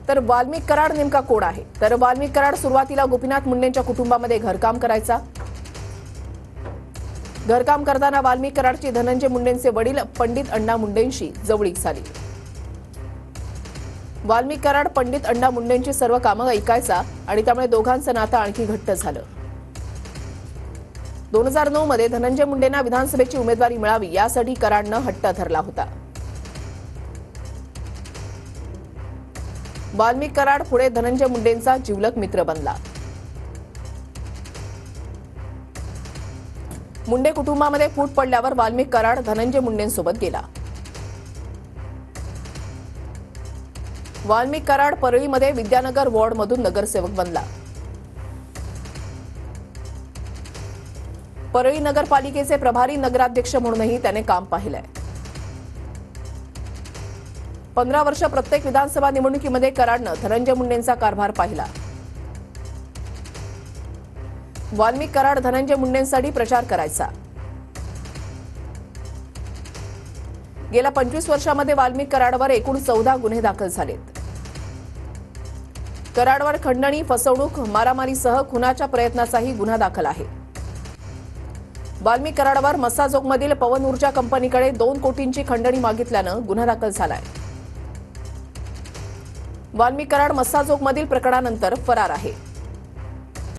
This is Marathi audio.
तर वाल्मिक कराड नेमका कोण आहे? तर वाल्मिक कराड सुरुवातीला गोपीनाथ मुंडेंच्या कुटुंबामध्ये घरकाम करायचा। घरकाम करताना वाल्मिक कराडची धनंजय मुंडेंचे वडील पंडित अण्णा मुंडेंशी जवळीक झाली। वाल्मिक कराड पंडित अण्णा मुंडेंची सर्व कामं ऐकायचा आणि त्यामुळे दोघांचं नातं आणखी घट्ट झालं। 2009 मध्ये धनंजय मुंडेंना विधानसभेची उमेदवारी मिळावी यासाठी कराडनं हट्ट धरला होता। वाल्मिक कराड पुढे धनंजय मुंडेंचा जिवलग मित्र बनला। मुंडे कुटुंबामध्ये फूट पडल्यावर वाल्मिक कराड धनंजय मुंडेंसोबत गेला। वाल्मिक कराड परळीमध्ये विद्यानगर वॉर्डमधून नगरसेवक बनला। परळी नगरपालिकेचे प्रभारी नगराध्यक्ष म्हणूनही त्याने काम पाहिलंय। 15 वर्ष प्रत्येक विधानसभा निवडणुकीमध्ये कराडनं धनंजय मुंडेंचा कारभार पाहिला। वाल्मिक कराड धनंजय मुंडेंसाठी प्रचार करायचा। गेल्या 25 वर्षांमध्ये वाल्मिक कराडवर एकूण 14 गुन्हे दाखल झालेत। कराडवर खंडणी, फसवणूक, मारामारीसह खुनाच्या प्रयत्नाचाही गुन्हा दाखल आहे। वाल्मिक कराडवर मस्साजोगमधील पवन ऊर्जा कंपनीकडे 2 कोटींची खंडणी मागितल्यानं गुन्हा दाखल झालाय। वाल्मिक कराड मस्साजोगमधील प्रकरणानंतर फरार आहे।